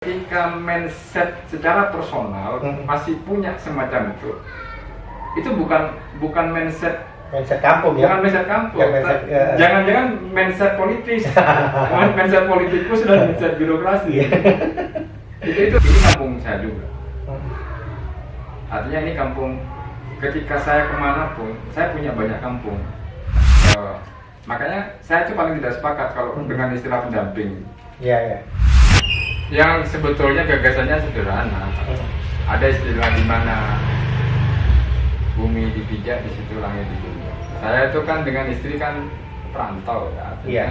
Ketika mindset secara personal masih punya semacam itu bukan mindset kampung ya, bukan mindset kampung, mindset, jangan-jangan mindset politis, mindset politikus dan mindset birokrasi. itu ini kampung saya juga. Artinya ini kampung, ketika saya kemana pun saya punya banyak kampung. Makanya saya itu paling tidak sepakat kalau dengan istilah pendamping. Iya. Yang sebetulnya gagasannya sederhana. Ada istilah di mana bumi dipijak, di situ langit dijunjung. Saya itu kan dengan istri kan perantau ya, artinya. Iya.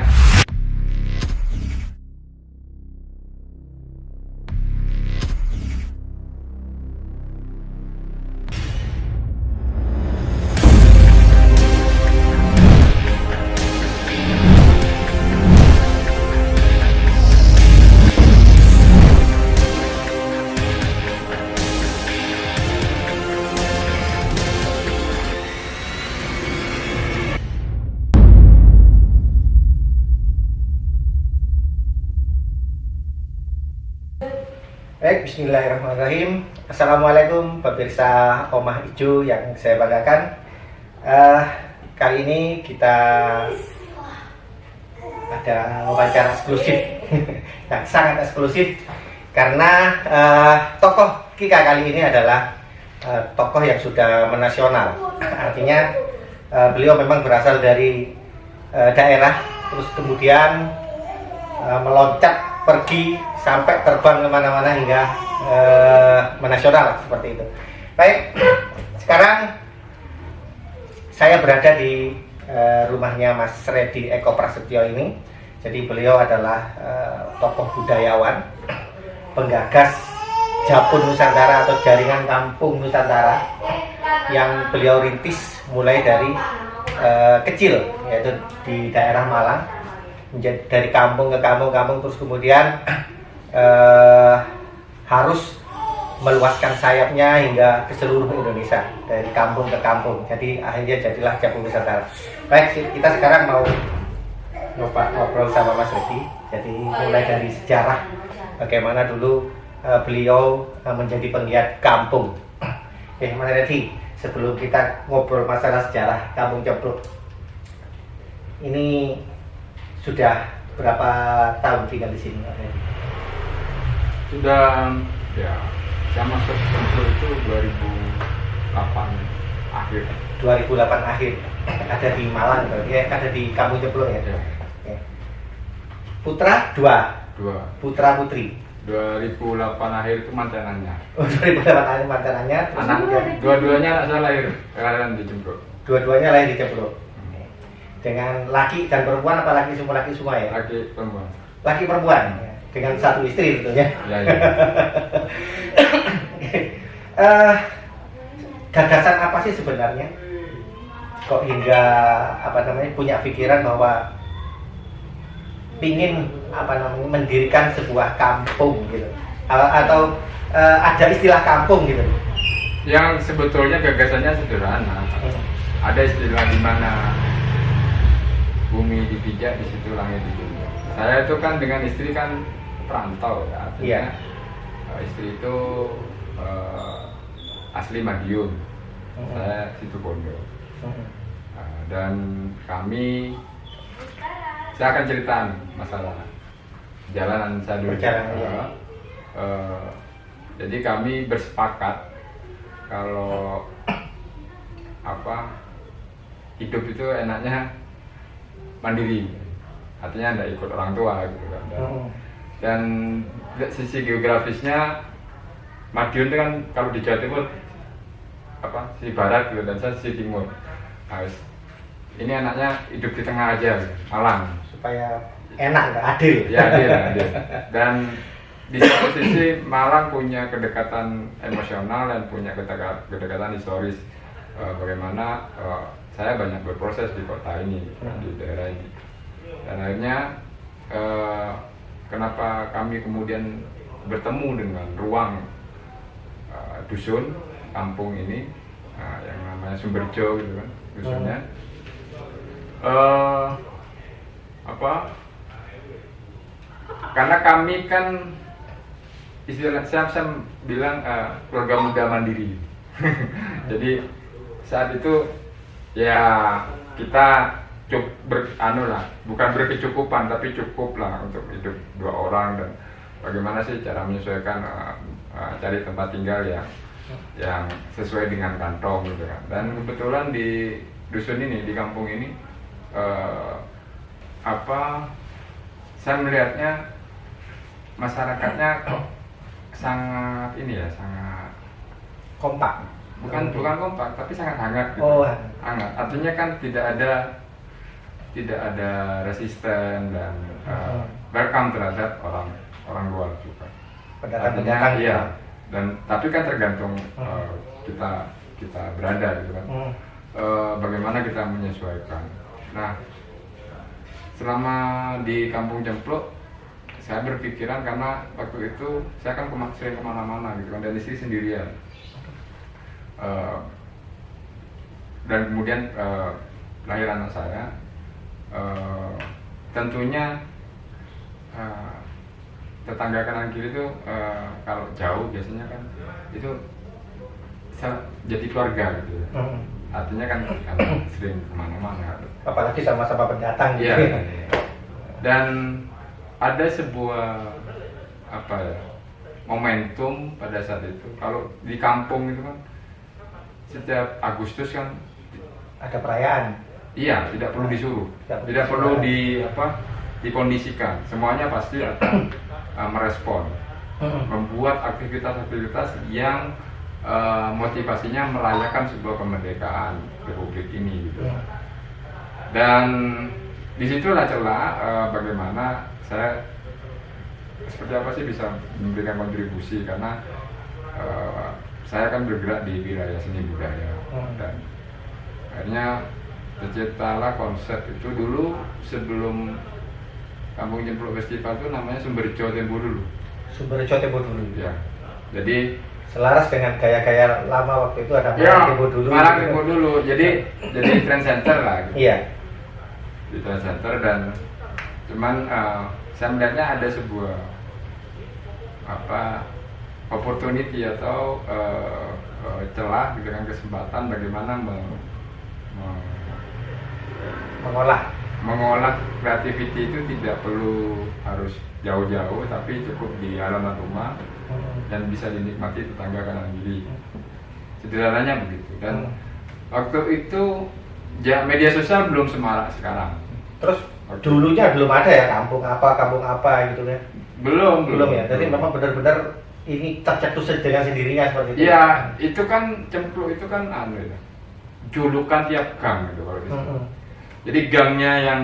Baik, bismillahirrahmanirrahim. Assalamualaikum pemirsa Omah Ijo yang saya banggakan. Kali ini kita ada wawancara eksklusif, nah, sangat eksklusif karena tokoh kita kali ini adalah tokoh yang sudah menasional. Artinya beliau memang berasal dari daerah, terus kemudian meloncat pergi sampai terbang kemana-mana hingga menasional seperti itu. Baik, sekarang saya berada di rumahnya Mas Reddy Eko Prasetyo ini. Jadi beliau adalah tokoh budayawan, penggagas Japun Nusantara atau jaringan kampung Nusantara yang beliau rintis mulai dari kecil, yaitu di daerah Malang. Dari kampung ke kampung, terus kemudian harus meluaskan sayapnya hingga ke seluruh Indonesia, dari kampung ke kampung. Jadi akhirnya jadilah Japun Nusantara. Baik, kita sekarang mau ngobrol sama Mas Reddy. Jadi mulai dari sejarah bagaimana dulu beliau menjadi penggiat kampung. Mas Reddy, sebelum kita ngobrol masalah sejarah Kampung Ceplok, ini sudah berapa tahun tinggal di sini? Sudah, ya, saya masuk Ceplok itu 2008 akhir. 2008 akhir. Ada di Malang, ada di Kampung Ceplok ya. Ya. Putra dua. Putra putri. 2008 akhir itu mantanannya. 2008 akhir mantanannya. Dua-duanya anak saya lahir kelahiran di Ceplok. Dua-duanya lahir di Ceplok. Dengan laki dan perempuan, apa laki semua ya? Laki perempuan. Laki perempuan ya. Dengan satu istri tentunya. Ya. Gagasan apa sih sebenarnya kok hingga punya pikiran bahwa ingin mendirikan sebuah kampung gitu, atau ada istilah kampung gitu? Yang sebetulnya gagasannya sederhana. Ada istilah di mana bumi dipijak, di situ langit dijunjung. Saya itu kan dengan istri kan perantau ya, artinya istri itu asli Madiun, saya Situbondo. Dan saya akan ceritakan masalah jalanan saya dulu. Jadi kami bersepakat kalau hidup itu enaknya mandiri, artinya tidak ikut orang tua gitu kan. Dan sisi geografisnya Madiun itu kan kalau di Jawa Timur sisi barat gitu, dan saya sisi timur. Nah, ini anaknya hidup di tengah aja, Malang, supaya enak, nggak adil. Ya, adil. Dan di satu sisi Malang punya kedekatan emosional dan punya kedekatan historis. Bagaimana saya banyak berproses di kota ini, di daerah ini. Dan akhirnya kenapa kami kemudian bertemu dengan ruang dusun kampung ini, yang namanya Sumberjo gitu kan, dusunnya. Karena kami kan istilah saya bilang keluarga muda mandiri. Jadi saat itu ya kita bukan berkecukupan tapi cukup lah untuk hidup 2 orang, dan bagaimana sih cara menyesuaikan cari tempat tinggal yang sesuai dengan kantong gitu kan. Dan kebetulan di dusun ini, di kampung ini saya melihatnya masyarakatnya sangat sangat kompak. bukan kompak tapi sangat hangat gitu. Oh, hangat artinya kan tidak ada resisten dan welcome terhadap orang luar juga. Pendatang. Iya, dan tapi kan tergantung kita berada gitu kan. Bagaimana kita menyesuaikan. Nah, selama di Kampung Cempluk saya berpikiran, karena waktu itu saya kan sering kemana-mana gitu kan, dan istri sendirian. Dan kemudian lahir anak saya. Tentunya tetangga kanan kiri itu kalau jauh biasanya kan itu jadi keluarga gitu ya. Artinya kan sering kemana-mana. Apalagi sama-sama pendatang gitu. Iya. Dan ada sebuah momentum pada saat itu. Kalau di kampung itu kan setiap Agustus kan ada perayaan. Iya, tidak perlu disuruh, tidak perlu dikondisikan. Semuanya pasti akan merespon, membuat aktivitas-aktivitas yang motivasinya merayakan sebuah kemerdekaan Republik ini gitu. Dan disitulah celah bagaimana saya seperti apa sih bisa memberikan kontribusi, karena saya kan bergerak di wilayah seni budaya, dan akhirnya terciptalah konsep itu. Dulu sebelum Kampung Cempluk Festival itu namanya Sumberjo Tempo dulu. Sumberjo Tempo dulu. Ya. Jadi selaras dengan gaya-gaya lama waktu itu, ada Tempo dulu. Malang Tempo dulu. Jadi trend center lah gitu. Iya. Di trend center, dan cuman saya melihatnya ada sebuah opportunity atau celah dengan kesempatan bagaimana mengolah creativity itu tidak perlu harus jauh-jauh, tapi cukup di halaman rumah dan bisa dinikmati tetangga kanan kiri. Sederhananya begitu. Dan waktu itu media sosial belum semarak sekarang. Terus dulunya belum ada ya kampung apa gitu kan? Belum ya. Jadi memang benar-benar ini tercetus dengan sendirinya seperti itu. Iya, itu kan Cempluk itu kan julukan tiap gang gitu kalau di sini. Jadi gangnya yang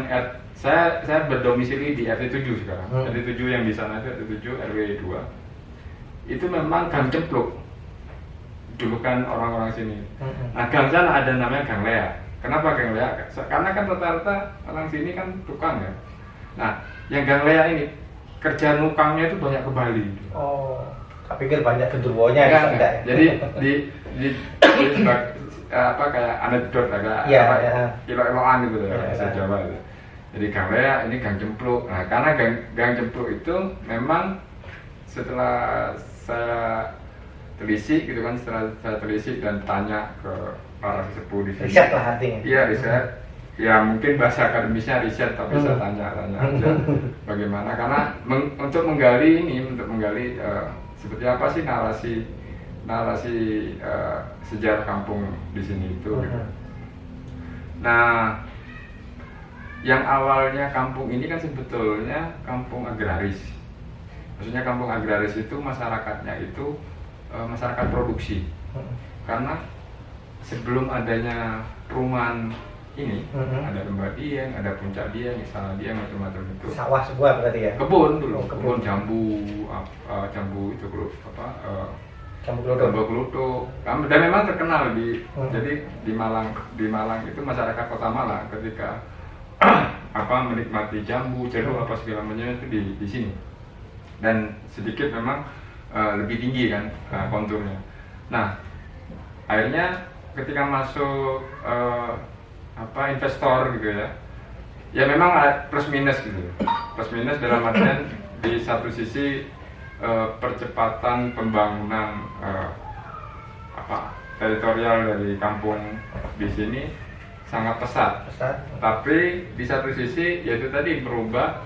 saya berdomisili di RT 7 sekarang. RT 7 yang di sana itu RT 7 RW 2. Itu memang Gang Cempluk. Julukan orang-orang sini. Nah, gang sana ada namanya Gang Lea. Kenapa Gang Lea? Karena kan rata-rata orang sini kan tukang ya. Nah, yang Gang Lea ini kerja nukangnya itu banyak ke Bali. Oh, tak pikir banyak genderuwonya enggak. Jadi di kayak anekdot agak kilo-kiloan gitu ya, bahasa Jawa gitu. Jadi Gang Lea ini Gang Cempluk. Nah, karena Gang Cempluk itu memang setelah saya telisik gitu kan, setelah saya telisik dan tanya ke para sesepuh di sini. Riset lah artinya. Iya, riset. Ya mungkin bahasa akademisnya riset, tapi saya tanya-tanya aja bagaimana, karena untuk menggali seperti apa sih narasi sejarah kampung di sini itu. Gitu. Nah, yang awalnya kampung ini kan sebetulnya kampung agraris. Maksudnya kampung agraris itu masyarakatnya itu masyarakat produksi. Karena sebelum adanya perumahan ini, ada Lembah Dieng, ada Puncak Dieng, Istana Dieng, macam-macam itu. Sawah semua berarti ya? Kebun dulu, kebun jambu itu jambu kelutuk. Dan memang terkenal jadi di Malang itu masyarakat Kota Malang ketika menikmati jambu, jeruk segala macam itu di sini. Dan sedikit memang lebih tinggi kan konturnya. Nah, akhirnya ketika masuk investor gitu ya memang plus minus gitu. Plus minus dalam artian di satu sisi percepatan pembangunan teritorial dari kampung di sini sangat pesat. Tapi di satu sisi yaitu tadi merubah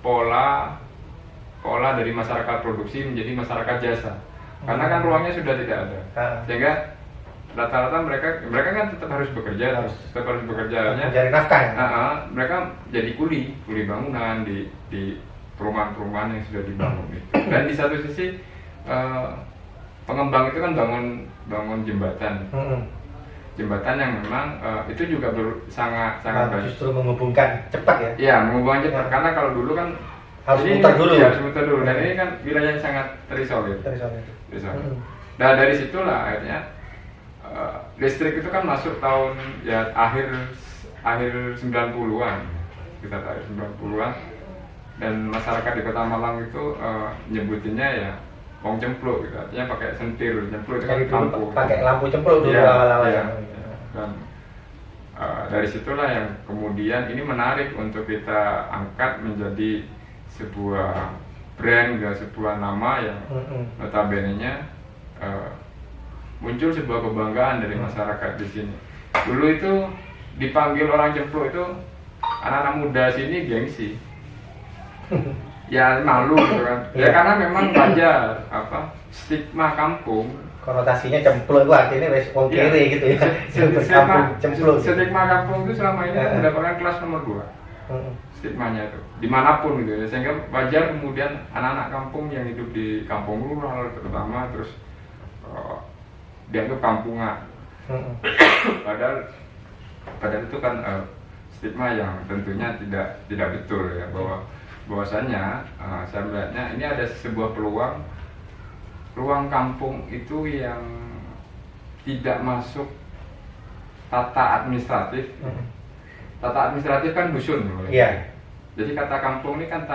pola dari masyarakat produksi menjadi masyarakat jasa. Karena kan ruangnya sudah tidak ada. Sehingga rata-rata mereka kan tetap harus bekerja, mencari nafkah. Mereka jadi kuli bangunan di perumahan-perumahan yang sudah dibangun itu. Dan di satu sisi pengembang itu kan bangun jembatan yang memang itu juga sangat baik. Justru menghubungkan cepat ya? Iya, menghubungkan cepat. Karena kalau dulu kan harus muter dulu. Ya, harus muter dulu. Dan ini kan wilayah yang sangat terisolir. Nah, dari situlah akhirnya listrik itu kan masuk tahun ya akhir 90-an. Kita akhir 90-an. Dan masyarakat di Kota Malang itu nyebutinnya ya wong cempluk gitu, artinya pakai sentir. Cempluk itu kan lampu. Pakai lampu cempluk dulu awal-awal. Iya. Dan dari situlah yang kemudian ini menarik untuk kita angkat menjadi sebuah brand dan sebuah nama yang notabene-nya muncul sebuah kebanggaan dari masyarakat di sini. Dulu itu dipanggil orang cempluk itu anak-anak muda sini gengsi. Ya malu gitu kan. Ya karena memang wajar stigma kampung. Konotasinya cempluk itu artinya wis wong kiri gitu ya. Cempluk. Stigma kampung itu selama ini mendapatkan kelas nomor 2. Stigmanya itu dimanapun gitu ya. Sehingga wajar kemudian anak-anak kampung yang hidup di kampung rural terutama terus dianggap kampungan. Padahal itu kan stigma yang tentunya tidak betul ya, bahwasanya saya melihatnya ini ada sebuah ruang kampung itu yang tidak masuk tata administratif. Tata administratif kan dusun. Iya. Jadi kata kampung ini kan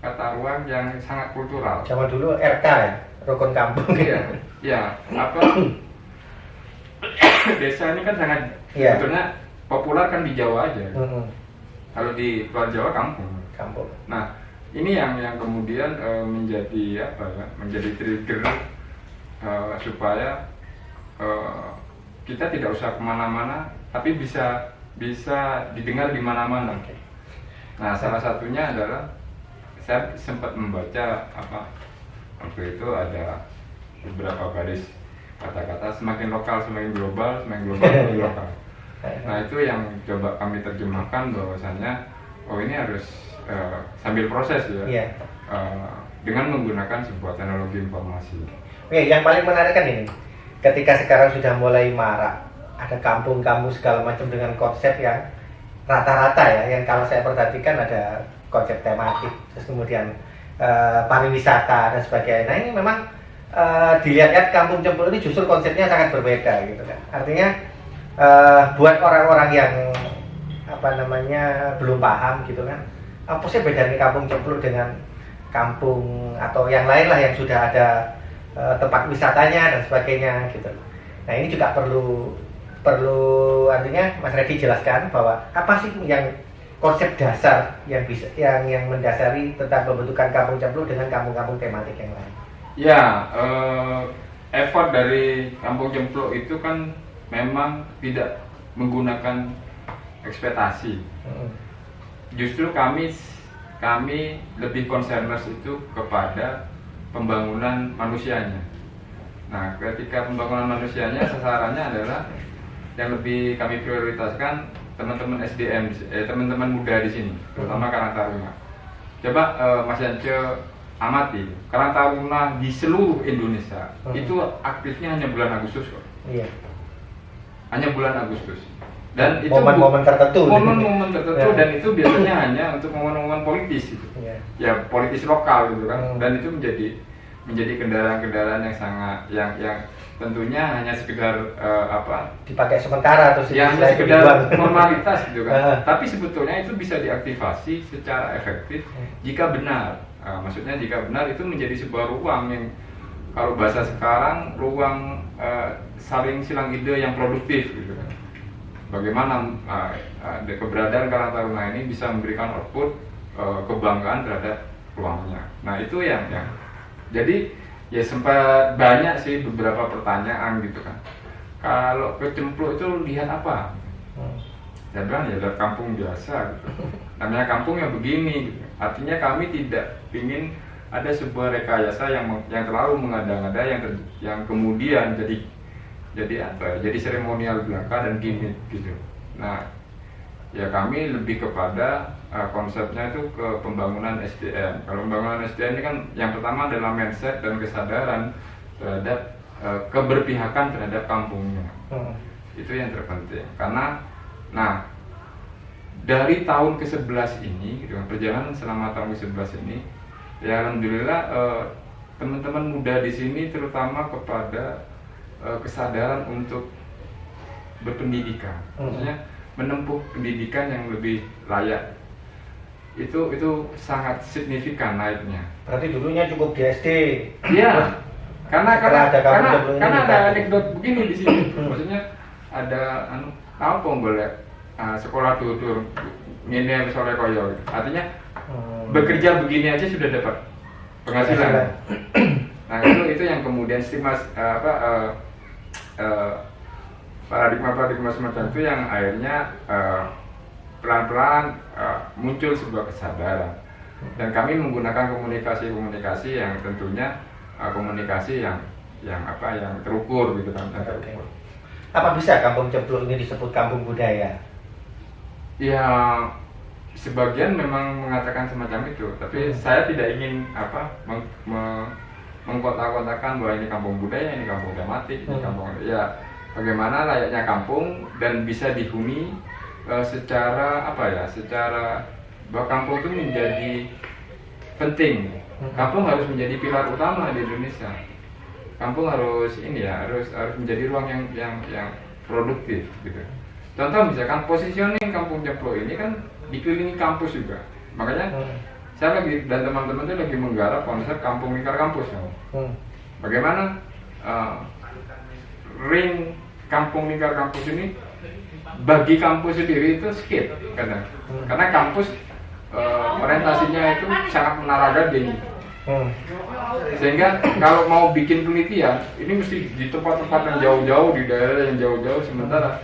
kata ruang yang sangat kultural. Zaman dulu RK ya, rukun kampung. Iya. Desa ini kan sangat sebetulnya populer kan di Jawa aja. Kalau di luar Jawa kampung. Nah, ini yang kemudian menjadi trigger supaya kita tidak usah kemana-mana, tapi bisa didengar di mana-mana. Nah, salah satunya adalah saya sempat membaca waktu itu ada beberapa baris kata-kata semakin lokal semakin global, semakin lokal. Nah, itu yang coba kami terjemahkan bahwasannya ini harus sambil proses ya, dengan menggunakan sebuah teknologi informasi. Oke, yang paling menarik kan ini, ketika sekarang sudah mulai marak, ada kampung-kampung segala macam dengan konsep yang rata-rata ya, yang kalau saya perhatikan ada konsep tematik, terus kemudian pariwisata dan sebagainya. Nah ini memang dilihat kampung cempluk ini justru konsepnya sangat berbeda gitu kan. Artinya buat orang-orang yang belum paham gitu kan, apa sih bedanya kampung cempluk dengan kampung atau yang lain lah yang sudah ada tempat wisatanya dan sebagainya gitu. Nah ini juga perlu artinya Mas Reddy jelaskan bahwa apa sih yang konsep dasar yang mendasari tentang pembentukan kampung cempluk dengan kampung-kampung tematik yang lain. Ya, effort dari kampung cempluk itu kan memang tidak menggunakan ekspektasi. Justru kami lebih concerners itu kepada pembangunan manusianya. Nah, ketika pembangunan manusianya sasarannya adalah yang lebih kami prioritaskan teman-teman SDM, teman-teman muda di sini, terutama Karang Taruna. Coba Mas Yance amati, Karang Taruna di seluruh Indonesia itu aktifnya hanya bulan Agustus kok. Iya. Hanya bulan Agustus. Dan itu momen-momen tertentu. Dan itu biasanya hanya untuk momen-momen politis gitu. Ya politis lokal gitu kan. Dan itu menjadi kendaraan-kendaraan yang sangat yang tentunya hanya sekedar dipakai sementara atau sekedar formalitas gitu kan. Tapi sebetulnya itu bisa diaktifasi secara efektif jika benar. Maksudnya jika benar itu menjadi sebuah ruang yang kalau bahasa sekarang ruang saling silang ide yang produktif gitu kan. Bagaimana keberadaan Karang Taruna ini bisa memberikan output kebanggaan terhadap peluangnya. Nah itu yang jadi ya sempat banyak sih beberapa pertanyaan gitu kan. Kalau ke Cempluk itu lihat apa? Saya bilang ya lihat kampung biasa gitu. Namanya kampung ya begini gitu. Artinya kami tidak ingin ada sebuah rekayasa yang terlalu mengada-ngada yang kemudian jadi apa? Jadi seremonial belaka dan gimmick gitu. Nah, ya kami lebih kepada konsepnya itu ke pembangunan SDM. Kalau pembangunan SDM ini kan yang pertama adalah mindset dan kesadaran terhadap keberpihakan terhadap kampungnya. Itu yang terpenting. Karena, nah dari tahun ke-11 ini, gitu, perjalanan selama tahun ke-11 ini, ya alhamdulillah teman-teman muda di sini terutama kepada kesadaran untuk berpendidikan, maksudnya menempuh pendidikan yang lebih layak. Itu sangat signifikan naiknya. Berarti dulunya cukup di SD. Iya. Karena ada gitu. anekdot begini di sini. Maksudnya ada apa boleh sekolah tutur ini misalnya koyo. Artinya bekerja begini aja sudah dapat penghasilan. Nah itu yang kemudian stigma paradigma semacam itu yang akhirnya pelan-pelan muncul sebuah kesadaran. Dan kami menggunakan komunikasi yang tentunya komunikasi yang terukur gitu kan. Okay. Apa bisa Kampung Cempluk ini disebut kampung budaya? Ya sebagian memang mengatakan semacam itu, tapi saya tidak ingin mengkotak-kotakan bahwa ini kampung budaya, ini kampung tematik, ini kampung ya bagaimana layaknya kampung dan bisa dihuni secara bahwa kampung itu menjadi penting. Kampung harus menjadi pilar utama di Indonesia. Kampung harus menjadi ruang yang produktif gitu. Contoh misalkan positioning Kampung Cempluk ini kan dikelilingi kampus juga. Makanya saya lagi dan teman-teman itu lagi menggarap konsep kampung lingkar kampus. Bagaimana ring kampung lingkar kampus ini bagi kampus sendiri itu skip kadang. Karena kampus orientasinya itu sangat menara gading. Sehingga kalau mau bikin penelitian ini mesti di tempat-tempat yang jauh-jauh, di daerah yang jauh-jauh, sementara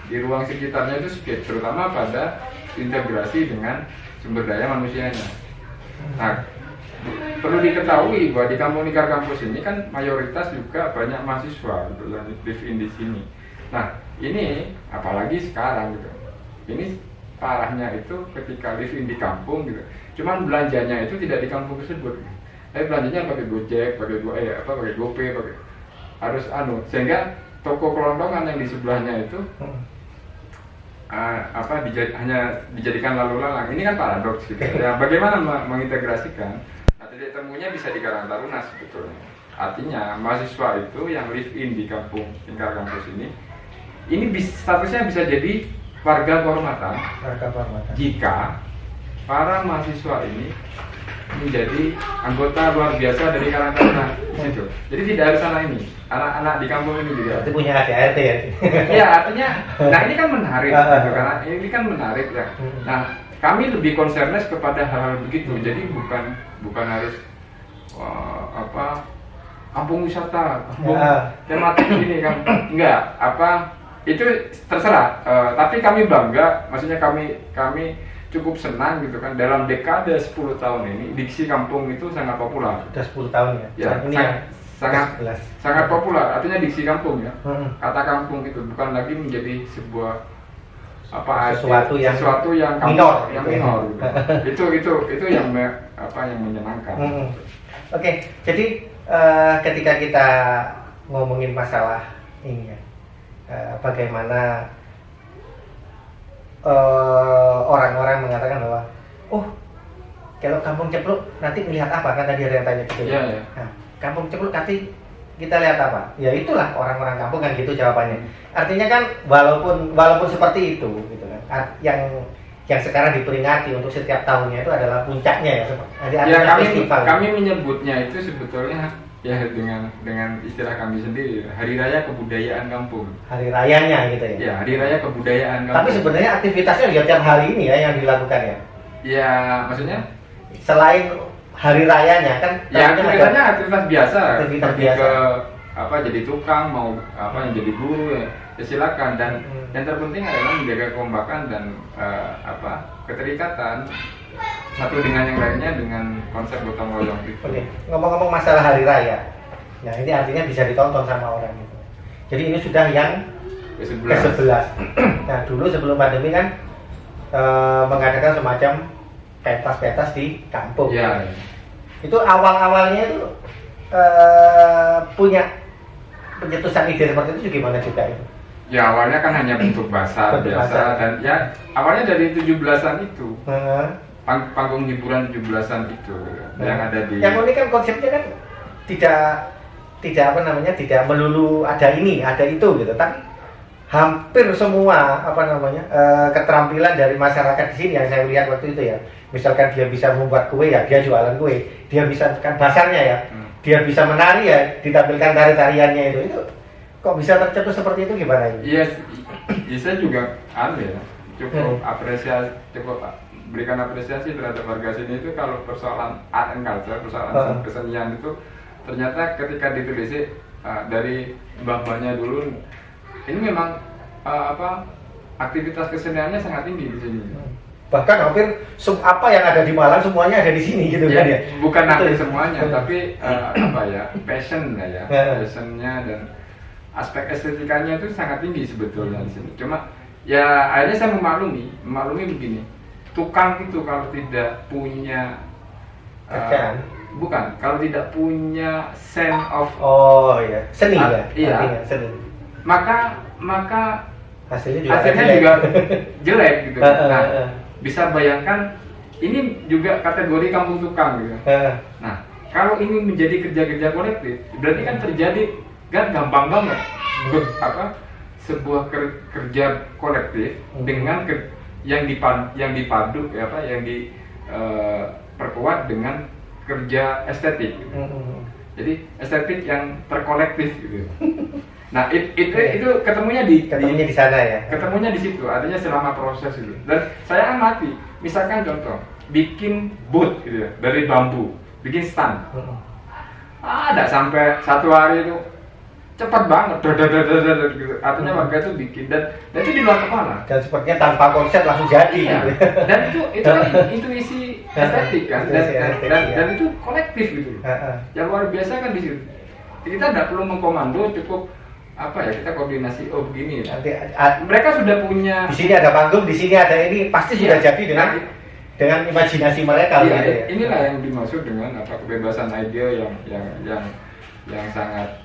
di ruang sekitarnya itu skip, terutama pada integrasi dengan sumber daya manusianya. Nah, perlu diketahui bahwa di kampung lingkar kampus ini kan mayoritas juga banyak mahasiswa gitu, yang live in di sini. Nah, ini apalagi sekarang gitu. Ini parahnya itu ketika live in di kampung gitu. Cuman belanjanya itu tidak di kampung tersebut. Tapi belanjanya pakai Gojek, pakai GoPay, harus sehingga toko kelontongan yang di sebelahnya itu hanya dijadikan lalu lalang. Ini kan paradoks gitu. Ya, bagaimana mengintegrasikan? Nah, titik temunya bisa di Karang Taruna sebetulnya. Artinya mahasiswa itu yang live in di kampung lingkar kampus ini statusnya bisa jadi warga kehormatan jika para mahasiswa ini menjadi anggota luar biasa dari Karang Taruna gitu. Jadi tidak harus anak di kampung ini juga. Itu punya ADRT ya? Iya, artinya, nah ini kan menarik gitu, karena ini kan menarik ya. Nah, kami lebih concernnya kepada hal-hal begitu. Jadi bukan harus kampung wisata, kampung tematik ini kan, enggak. Itu terserah. Tapi kami bangga, maksudnya kami cukup senang gitu kan, dalam dekade 10 tahun ini diksi kampung itu sangat populer. Sudah 10 tahun ya? Ya, sangat populer, artinya diksi kampung ya. Kata kampung itu bukan lagi menjadi sebuah sesuatu yang minor, gitu. Itu yang menyenangkan. Oke, jadi ketika kita ngomongin masalah ini ya, bagaimana orang-orang mengatakan bahwa kalau Kampung Cempluk nanti melihat apa, kan tadi ada yang tanya gitu. Yeah. Nah, Kampung Cempluk nanti kita lihat apa? Ya itulah orang-orang kampung kan gitu jawabannya. Artinya kan walaupun seperti itu gitu kan. Yang sekarang diperingati untuk setiap tahunnya itu adalah puncaknya ya. Kami menyebutnya itu sebetulnya ya dengan istilah kami sendiri, hari raya kebudayaan kampung. Hari rayanya gitu ya. Ya, hari raya kebudayaan kampung. Tapi sebenarnya aktivitasnya ya tiap hari ini ya yang dilakukan ya. Ya, maksudnya selain hari rayanya kan? Ya tentunya aktivitasnya aktivitas biasa, Aktivitas pergi biasa. ke apa jadi tukang mau apa yang jadi guru ya silakan, dan yang terpenting adalah menjaga kekompakan dan apa keterikatan satu dengan yang lainnya dengan konsep gotong royong itu. Oke, ngomong-ngomong masalah hari raya, nah ini artinya bisa ditonton sama orang itu. Jadi ini sudah yang ke-11. ke-11. Nah dulu sebelum pandemi kan mengadakan semacam pentas-pentas di kampung. Ya. Itu awal-awalnya itu punya pencetusan ide seperti itu gimana juga itu? Ya awalnya kan hanya bentuk basar Bentuk biasa basar. dan ya awalnya dari 17-an itu. Heeh. Panggung hiburan 17-an itu yang ada di Yang unik kan konsepnya kan tidak apa namanya, tidak melulu ada ini ada itu gitu, tapi hampir semua apa namanya keterampilan dari masyarakat di sini yang saya lihat waktu itu ya, misalkan dia bisa membuat kue ya dia jualan kue, dia bisa kan basarnya ya, dia bisa menari ya ditampilkan tariannya itu kok bisa tercetus seperti itu gimana ini? Iya, saya juga ya cukup apresiasi, cukup berikan apresiasi terhadap warga sini itu kalau persoalan art and culture, persoalan kesenian itu ternyata ketika ditelisik dari mbah-mbahnya dulu ini memang apa aktivitas keseniannya sangat tinggi di sini. Bahkan hampir apa yang ada di Malang semuanya ada di sini gitu Ya, kan ya? bukan Betul. nanti semuanya, tapi apa ya passion lah ya, passionnya dan aspek estetikanya itu sangat tinggi sebetulnya di sini. Cuma ya akhirnya saya memaklumi begini, tukang itu kalau tidak punya Kerjaan. bukan, kalau tidak punya sense of Oh iya, seni ya? Iya. Artinya, seni. maka Hasilnya hasilnya jelek. juga jelek gitu. Heeh, Nah, heeh. bisa bayangkan ini juga kategori kampung tukang gitu. Heeh. Nah, kalau ini menjadi kerja-kerja kolektif, berarti kan terjadi kan gampang banget sebuah kerja kolektif dengan yang dipadu ya apa yang diperkuat dengan kerja estetik. Gitu. Jadi estetik yang terkolektif gitu. Nah, itu ketemunya di sana ya. ketemunya di situ, artinya selama proses itu. Dan saya amati, misalkan contoh, bikin booth gitu ya, dari bambu, bikin stand. Ada sampai 1 hari itu cepat banget, gitu. Artinya warga itu bikin dan itu di luar kepala. Dan sepertinya tanpa konsep langsung jadi. Iya. Gitu. Dan itu kan intuisi estetik kan, dan itu kolektif gitu. Yang luar biasa kan di situ. Kita tidak perlu mengkomando, cukup apa ya kita koordinasi begini. Nanti Mereka sudah punya. di sini ada panggung, di sini ada ini, pasti sudah jadi dengan imajinasi mereka. Iya, gitu ya. inilah yang dimaksud dengan apa kebebasan ide yang sangat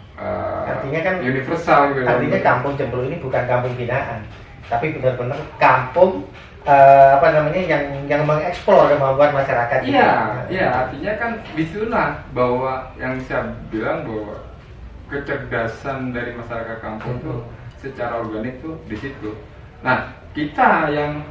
Artinya kan universal gitu. Artinya kampung Jempol ini bukan kampung binaan, tapi benar-benar kampung apa namanya yang mengeksplor kemampuan masyarakat. Iya, artinya kan disitulah bahwa yang saya bilang bahwa kecerdasan dari masyarakat kampung itu secara organik tuh di situ. Nah, kita yang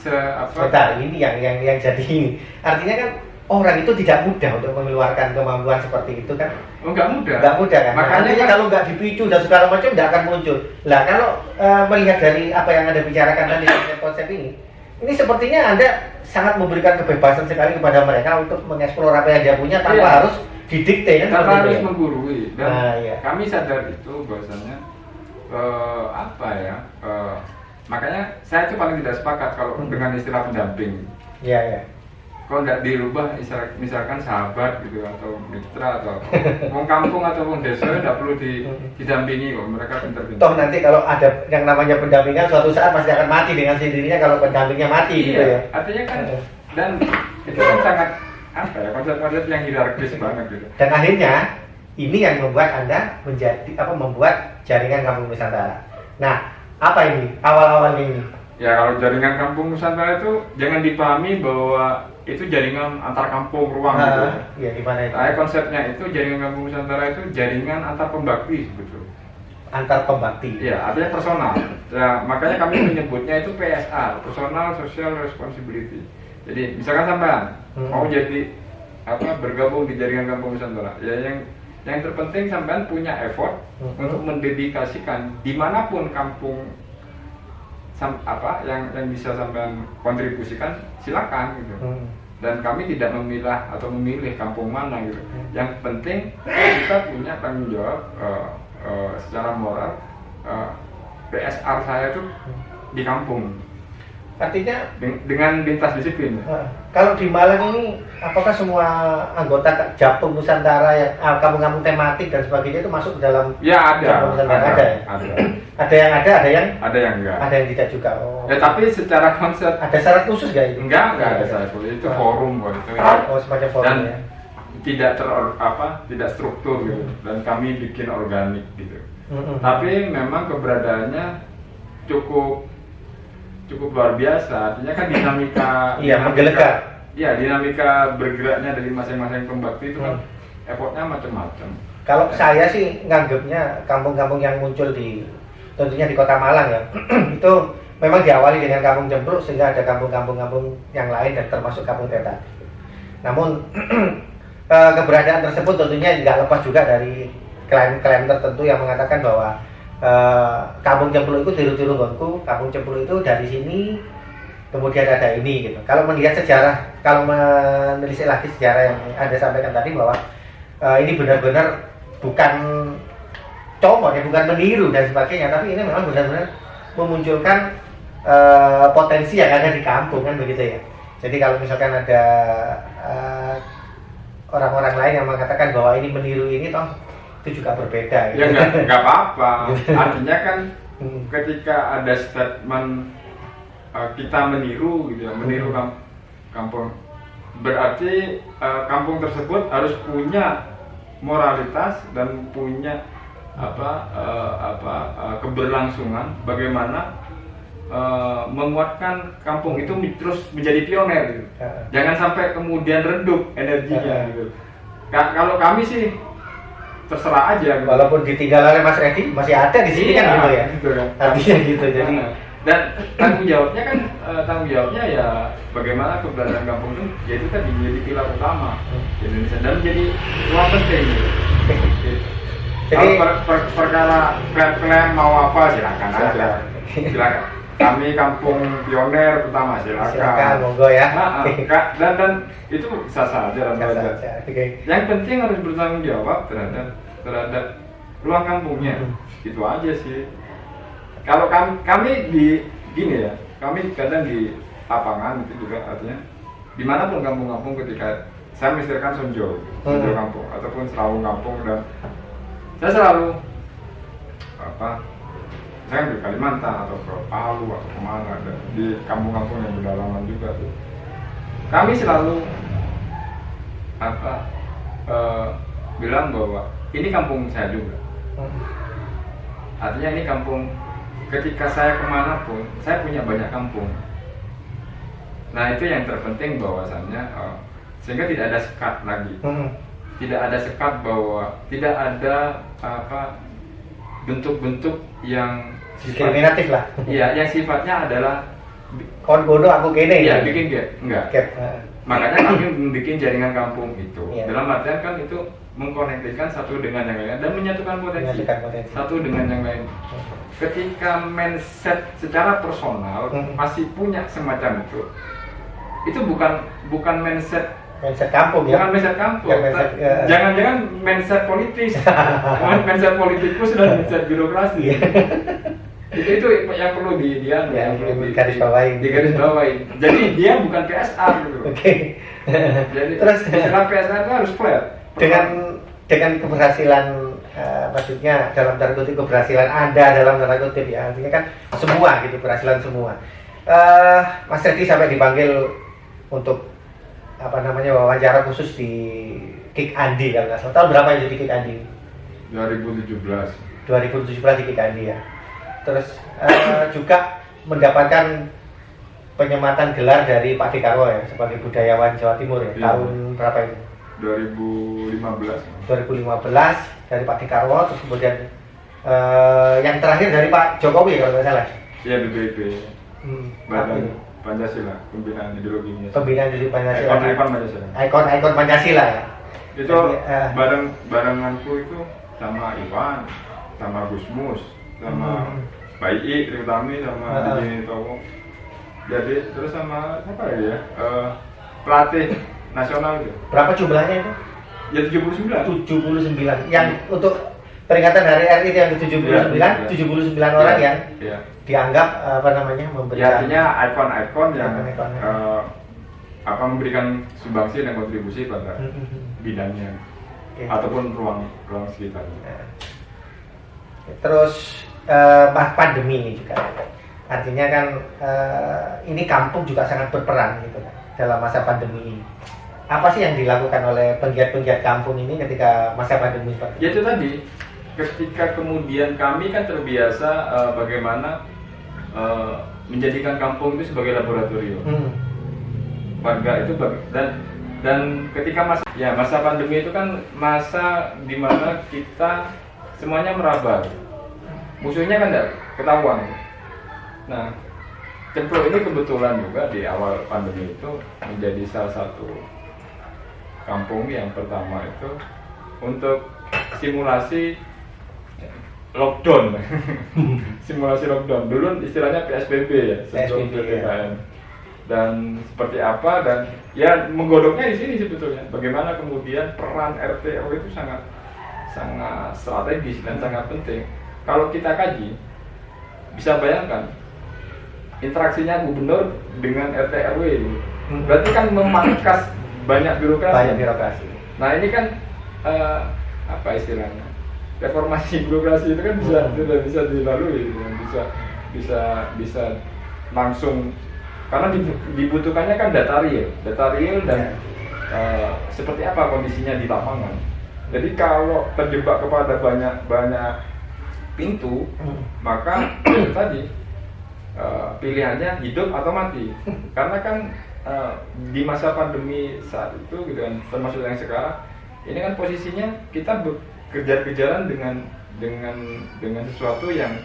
Sebentar, ini yang jadi ini. Artinya kan orang itu tidak mudah untuk mengeluarkan kemampuan seperti itu kan? Oh, nggak mudah. Nggak mudah kan? Makanya kan, kalau nggak dipicu dan segala macam nggak akan muncul. Lah kalau melihat dari apa yang Anda bicarakan tadi konsep ini sepertinya Anda sangat memberikan kebebasan sekali kepada mereka untuk mengeksplor apa yang dia punya tanpa harus didikte kan? Tanpa harus menggurui. Dan iya. kami sadar itu bahwasanya makanya saya itu paling tidak sepakat kalau dengan istilah pendamping. Iya. Kalau nggak dirubah misalkan sahabat gitu atau mitra atau wong kampung atau wong desa nggak perlu didampingi kok, mereka pintar-pintar. Toh nanti kalau ada yang namanya pendampingan suatu saat pasti akan mati dengan sendirinya kalau pendampingnya mati. Iya, gitu ya. artinya kan dan itu kan sangat konsep-konsep yang hierarkis banget gitu. Dan akhirnya ini yang membuat Anda membuat jaringan kampung Nusantara. Nah, apa ini awal-awalnya ini? Ya kalau jaringan kampung Nusantara itu jangan dipahami bahwa itu jaringan antar kampung ruang gitu. Iya, gimana itu? Nah, konsepnya itu jaringan kampung Nusantara itu jaringan antar pembakti sebetulnya. Antar pembakti. Iya, artinya personal. Ya, makanya kami menyebutnya itu PSR, Personal Social Responsibility. Jadi misalkan sampean mau jadi bergabung di jaringan kampung Nusantara, ya yang terpenting sampean punya effort untuk mendedikasikan dimanapun kampung yang bisa sampean kontribusikan silakan gitu. dan kami tidak memilah atau memilih kampung mana gitu. Yang penting kita punya tanggung jawab secara moral. PSR saya tuh di kampung. Artinya dengan lintas disiplin. Kalau di Malang ini, apakah semua anggota Japung Nusantara yang kampung-kampung tematik dan sebagainya itu masuk ke dalam? Ya ada. Japung Nusantara? Ada. Ada yang ada yang enggak. Ada yang tidak juga. Oh. Ya tapi secara konsep ada syarat khusus nggak itu? Enggak ada syarat khusus. Itu forum kok itu. Oh, semacam forum dan ya. Tidak struktur gitu. Dan kami bikin organik gitu. Tapi memang keberadaannya cukup luar biasa, artinya kan dinamika menggelegar. Iya, dinamika bergeraknya dari masing-masing pembakti itu kan effortnya macam-macam. Kalau saya sih nganggapnya kampung-kampung yang muncul tentunya di Kota Malang ya, itu memang diawali dengan Kampung Cempluk sehingga ada kampung-kampung yang lain dan termasuk Kampung Teta. Namun keberadaan tersebut tentunya nggak lepas juga dari klaim-klaim tertentu yang mengatakan bahwa Kampung Cempluk itu tiru-tiru gonku, Kampung Cempluk itu dari sini, kemudian ada ini gitu. Kalau melihat sejarah, kalau menelisik lagi sejarah yang Anda sampaikan tadi bahwa ini benar-benar bukan comot ya, bukan meniru dan sebagainya, tapi ini memang benar-benar memunculkan potensi yang ada di kampung kan begitu ya. Jadi kalau misalkan ada orang-orang lain yang mengatakan bahwa ini meniru ini toh itu juga berbeda gitu. Ya nggak apa-apa. Artinya kan ketika ada statement kita meniru gitu ya, meniru kampung, berarti kampung tersebut harus punya moralitas dan punya keberlangsungan bagaimana menguatkan kampung itu terus menjadi pioner gitu. Jangan sampai kemudian redup energinya gitu. Kalau kami sih terserah aja gitu. Walaupun ditinggal oleh Mas Redi masih ada di sini kan gitu ya. Gitu kan. Artinya gitu. Jadi dan tanggung jawabnya ya bagaimana keberadaan kampung itu yaitu tadi menjadi pilar utama di Indonesia dan menjadi ruang penting gitu. Jadi perkara klaim mau apa silakan aja. Silakan. Kami kampung pioner pertama silakan monggo ya. Dan itu sah saja dan wajar. Yang penting harus bertanggung jawab terhadap ruang kampungnya. Itu aja sih. Kalau kami di gini ya, kami kadang di lapangan itu juga artinya dimanapun kampung-kampung ketika saya misalkan Sonjo kampung ataupun Serawung kampung dan saya selalu saya di Kalimantan atau ke Palu atau kemana di kampung-kampung yang berdalaman juga tuh kami selalu bilang bahwa ini kampung saya juga. Artinya ini kampung ketika saya kemana pun saya punya banyak kampung. Nah itu yang terpenting bahwasannya sehingga tidak ada sekat lagi. Tidak ada sekat bahwa tidak ada bentuk-bentuk yang diskriminatif lah. Iya, yang sifatnya adalah kon bodoh aku kene. Iya, bikin enggak. Makanya kami bikin jaringan kampung itu. Dalam artian kan itu mengkonektikan satu dengan yang lain dan menyatukan potensi satu dengan yang lain. Ketika mindset secara personal masih punya semacam itu bukan mindset kampung ya. Bukan mindset kampung. Jangan-jangan mindset politis. Mindset politikus dan mindset birokrasi. itu yang perlu digarisbawahi. Jadi dia bukan PSR gitu. Oke. Jadi terus istilah PSR itu harus flat. Dengan keberhasilan maksudnya dalam tanda kutip keberhasilan Anda dalam tanda kutip ya, artinya kan semua gitu, keberhasilan semua. Mas Redi sampai dipanggil untuk wawancara khusus di Kick Andi kalau nggak salah. Tahun berapa itu di Kick Andi? 2017 di Kick Andi ya. Terus juga mendapatkan penyematan gelar dari Pak Dekarwo ya sebagai budayawan Jawa Timur ya. Tahun berapa itu? 2015 dari Pak Dekarwo, terus kemudian yang terakhir dari Pak Jokowi kalau nggak salah. Iya, BPIP. Badan Pancasila, pembinaan ideologi Pancasila. Ikon Pancasila ya. Itu barenganku itu sama Iwan, sama Gusmus, sama Bayi, terutama sama Dijini Towo. Jadi terus sama apa ya? pelatih nasional itu. Berapa jumlahnya itu? Ya 79. 79. Yang untuk peringatan Hari RI yang ke-79, Iya. 79 orang yang Iya. dianggap apa namanya Ya, memberikan artinya ikon-ikon yang Ikon-ikon. memberikan sumbangsi dan kontribusi pada bidangnya Oke. ataupun ruang sekitarnya. Nah. Terus pandemi ini juga, artinya kan ini kampung juga sangat berperan gitu kan dalam masa pandemi ini. Apa sih yang dilakukan oleh penggiat-penggiat kampung ini ketika masa pandemi seperti Ya itu tadi, ketika kemudian kami kan terbiasa bagaimana menjadikan kampung itu sebagai laboratorium. Warga itu dan ketika masa pandemi itu kan masa dimana kita semuanya meraba, musuhnya kan tidak ketahuan. Nah, Cempluk ini kebetulan juga di awal pandemi itu menjadi salah satu kampung yang pertama itu untuk simulasi lockdown. Simulasi lockdown. Dulu istilahnya PSBB ya, sebelum PSBB, PPKM. Dan seperti apa, dan ya menggodoknya di sini sebetulnya bagaimana kemudian peran RT RW itu sangat strategis dan sangat penting. Kalau kita kaji, bisa bayangkan interaksinya gubernur dengan RT RW ini. Berarti kan memangkas banyak birokrasi. Nah ini kan apa istilahnya, reformasi birokrasi itu kan sudah bisa dilalui, bisa langsung. Karena dibutuhkannya kan data real dan seperti apa kondisinya di lapangan. Jadi kalau terjebak kepada banyak pintu, maka itu tadi pilihannya hidup atau mati. Karena kan di masa pandemi saat itu gitu kan, termasuk yang sekarang, ini kan posisinya kita kejar-kejaran dengan sesuatu yang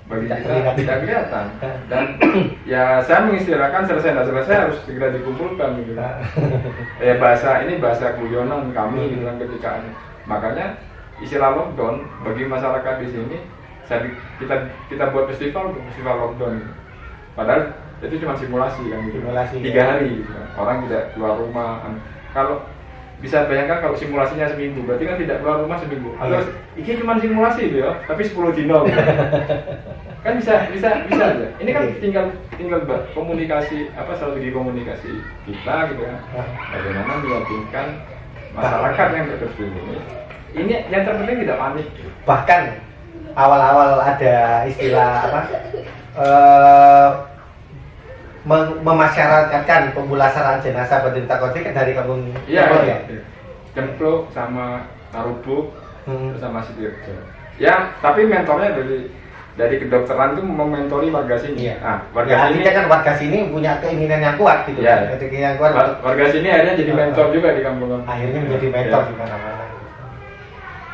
bagi kita tidak kelihatan. Dan ya saya mengistilahkan selesai harus segera dikumpulkan gitu. Ya bahasa guyonan kami gitu kan ketika makanya istilah lockdown bagi masyarakat di sini kita buat festival lockdown. Padahal itu cuma simulasi kan gitu. 3 hari gitu kan. Orang tidak keluar rumah. Kalau bisa bayangkan kalau simulasinya seminggu, berarti kan tidak keluar rumah seminggu. Atau ini cuma simulasi gitu ya, tapi 10 dino gitu. Kan bisa aja. Ini kan tinggal komunikasi strategi komunikasi kita gitu kan. Bagaimana meyakinkan masyarakat yang terkecil ini. Ini yang terpenting tidak panik. Bahkan awal-awal ada istilah memasyarakatkan pemulasaran jenazah penderita COVID dari kampung Cempluk ya. Cempluk sama Tarubuk sama Sidoarjo. Ya, tapi mentornya dari kedokteran itu mementori warga sini. Nah, warga sini kan warga sini punya keinginan yang kuat gitu. Ya. Yang kuat. Warga sini akhirnya jadi mentor juga di kampung. Akhirnya menjadi mentor di mana-mana.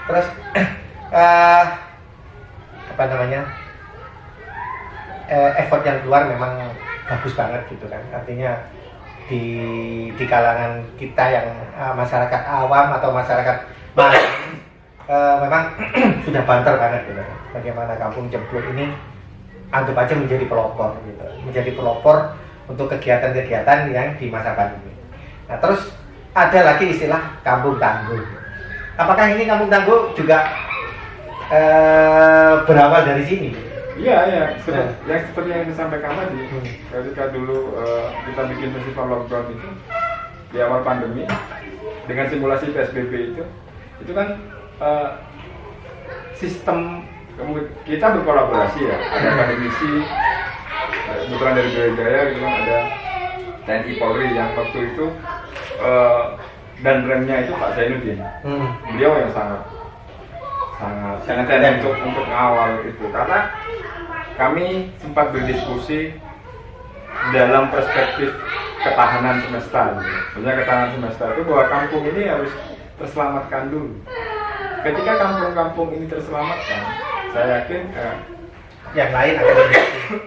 Terus apa namanya? Effort yang keluar memang bagus banget gitu kan, artinya di kalangan kita yang masyarakat awam atau masyarakat memang sudah banter banget gitu. Bagaimana kampung Cempluk ini anggap aja menjadi pelopor untuk kegiatan-kegiatan yang di masa pandemi. Nah terus ada lagi istilah kampung tangguh. Apakah ini kampung tangguh juga berawal dari sini? Iya, seperti yang disampaikan tadi. Ketika dulu kita bikin festival lockdown itu di awal pandemi dengan simulasi PSBB itu kan sistem kita berkolaborasi ya. Ada akademisi, kebetulan dari Jaya gitu kan, ada TNI Polri yang waktu itu dan remnya itu Pak Zainuddin. Beliau yang sangat untuk mengawal itu, karena kami sempat berdiskusi dalam perspektif ketahanan semesta. Maksudnya ketahanan semesta itu bahwa kampung ini harus terselamatkan dulu. Ketika kampung-kampung ini terselamatkan, saya yakin yang lain akan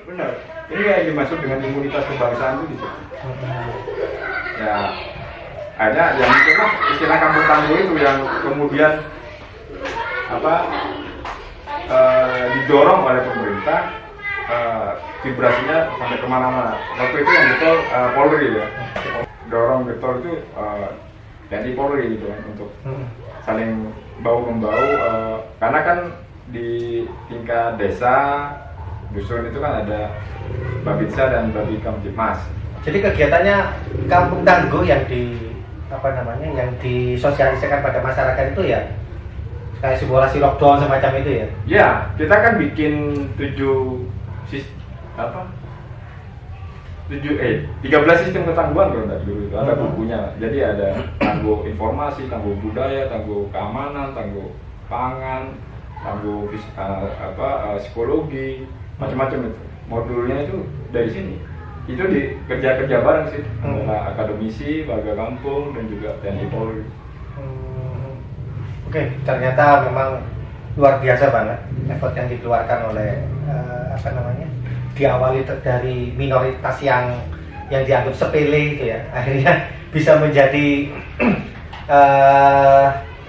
benar. Ini yang dimaksud dengan imunitas kebangsaan itu di situ. Ya, akhirnya yang itulah istilah kampung tangguh itu yang kemudian didorong oleh pemerintah, vibrasinya sampai kemana-mana. Waktu itu yang betul Polri ya. dorong getol itu TNI Polri gitu kan, untuk saling bahu membahu, karena kan di tingkat desa dusun itu kan ada Babinsa dan Babikam Tipmas. Jadi kegiatannya Kampung Tangguh yang yang disosialisasikan pada masyarakat itu ya kayak simulasi lockdown semacam itu ya? Ya, kita kan bikin 13 sistem ketangguhan kalau enggak dulu itu ada bukunya. Jadi ada tangguh informasi, tangguh budaya, tangguh keamanan, tangguh pangan, tangguh psikologi, macam-macam itu. Modulnya itu dari sini. Itu di kerja bareng sih antara akademisi, warga kampung dan juga TNI Polri. Oke, ternyata memang luar biasa banget effort yang dikeluarkan oleh diawali dari minoritas yang dianggap sepele itu ya, akhirnya bisa menjadi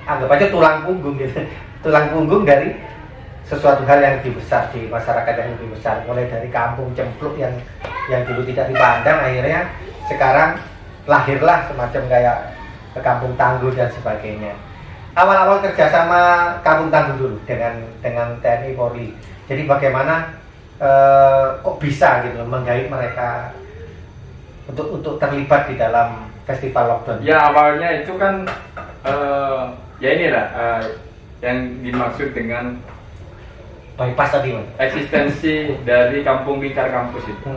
anggap aja tulang punggung dari sesuatu hal yang lebih besar di masyarakat yang lebih besar, mulai dari kampung cempluk yang dulu tidak dipandang, akhirnya sekarang lahirlah semacam kayak Kampung Tangguh dan sebagainya. Awal-awal kerjasama Kampung Tangguh dulu dengan TNI Polri, jadi bagaimana kok bisa gitu menggait mereka untuk terlibat di dalam festival lockdown? Ya awalnya itu kan ya inilah yang dimaksud dengan bypass tadi, eksistensi dari kampung lingkar kampus itu.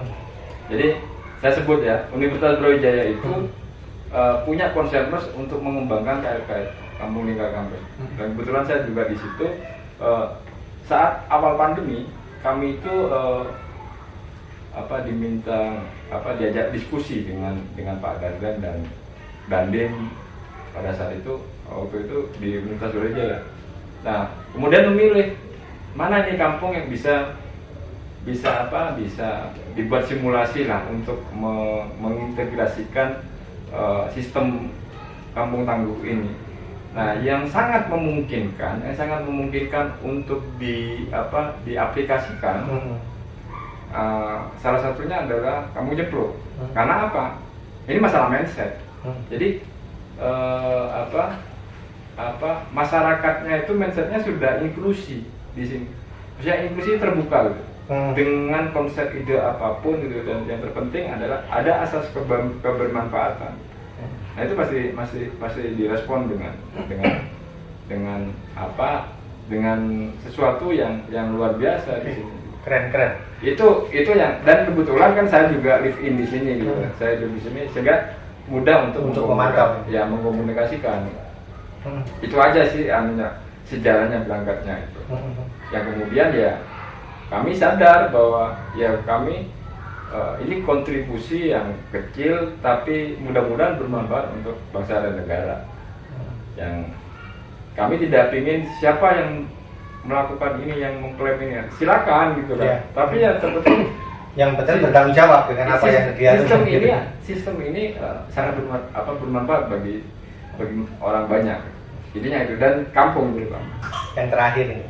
Jadi saya sebut ya, Universitas Brawijaya itu punya konsepnya untuk mengembangkan KLKS kampung lingkar kampus. Dan kebetulan saya juga di situ saat awal pandemi kami itu diajak diskusi dengan Pak Dardan dan Dandim pada saat itu, waktu itu di Universitas Brawijaya. Nah, kemudian memilih mana nih kampung yang bisa dibuat simulasi lah untuk mengintegrasikan sistem kampung tangguh ini. Nah, yang sangat memungkinkan untuk diaplikasikan, salah satunya adalah Kampung Cempluk. Karena apa? Ini masalah mindset. Jadi masyarakatnya itu mindsetnya sudah inklusi di sini. Maksudnya inklusi terbuka gitu. Dengan konsep ide apapun gitu, dan yang terpenting adalah ada asas kebermanfaatan. Nah itu pasti direspon dengan sesuatu yang luar biasa di sini. Keren. Itu yang, dan kebetulan kan saya juga live in di sini gitu. Saya di sini sehingga mudah untuk memantau, ya mengkomunikasikan. Itu aja sih sejarahnya berangkatnya itu. Yang kemudian ya kami sadar bahwa ya kami ini kontribusi yang kecil tapi mudah-mudahan bermanfaat untuk bangsa dan negara. Yang kami tidak ingin siapa yang melakukan ini, yang mengklaim ini, silakan gitu kan. Tapi ya terpenting yang penting bertanggung jawab dengan apa yang dia sistem ini sangat bermanfaat bagi orang banyak. Intinya itu, dan kampung gitu Pak. Yang terakhir ini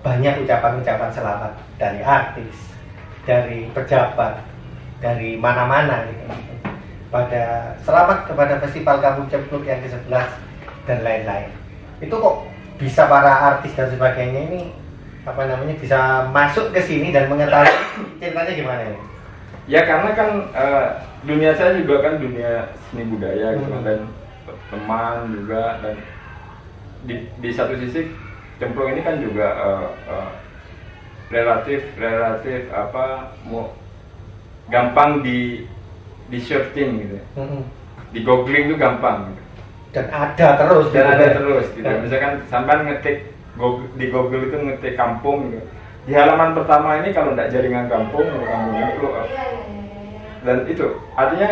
banyak ucapan-ucapan selamat dari artis, dari pejabat, dari mana-mana gitu. Pada selamat kepada Festival Kampung Cempluk yang ke-11 dan lain-lain. Itu kok bisa para artis dan sebagainya ini bisa masuk ke sini dan mengetahui ceritanya gimana ini? Ya karena kan dunia saya juga kan dunia seni budaya gitu, dan teman juga, dan di satu sisi Cemplung ini kan juga relatif gampang di searching gitu, di googling itu gampang gitu. Dan ada terus gitu. Misalkan sampai ngetik di Google itu ngetik kampung gitu. Di halaman pertama ini kalau tidak jaringan kampung Cemplung, dan itu artinya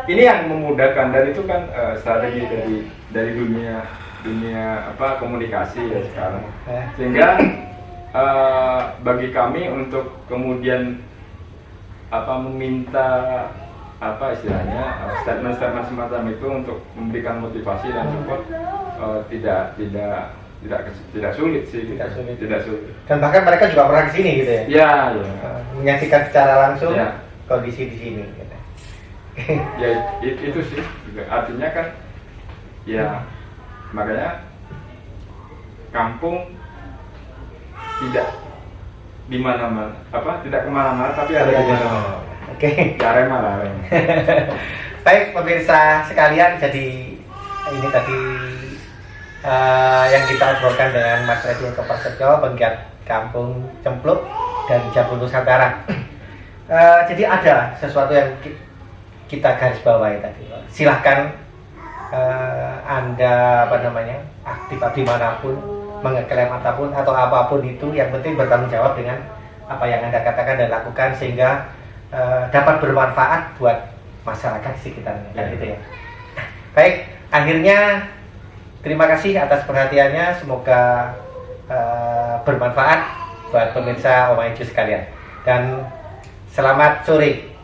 ini yang memudahkan, dan itu kan strategi dari dunia komunikasi ya sekarang, sehingga bagi kami untuk kemudian meminta statement semacam itu untuk memberikan motivasi dan support tidak sulit sih, tidak sulit. Dan bahkan mereka juga pernah kesini gitu ya? Ya. Menyaksikan secara langsung kondisi di sini. Gitu. Ya itu sih juga artinya kan ya makanya kampung tidak di mana-mana tidak kemana-mana tapi ada di mana-mana. Oke. Ya Arema lah Arema. Baik pemirsa sekalian, jadi ini tadi yang kita obrolkan dengan Mas Reddy Eko Prasetyo, penggiat Kampung Cempluk dan Jabon Nusantara. Jadi ada sesuatu yang kita garis bawahi tadi. Silahkan Anda aktif dimanapun, mengeklaim apapun atau apapun itu, yang penting bertanggung jawab dengan apa yang Anda katakan dan lakukan sehingga dapat bermanfaat buat masyarakat sekitarnya, kan gitu ya. Baik, akhirnya terima kasih atas perhatiannya, semoga bermanfaat buat pemirsa Omaiju sekalian, dan selamat sore.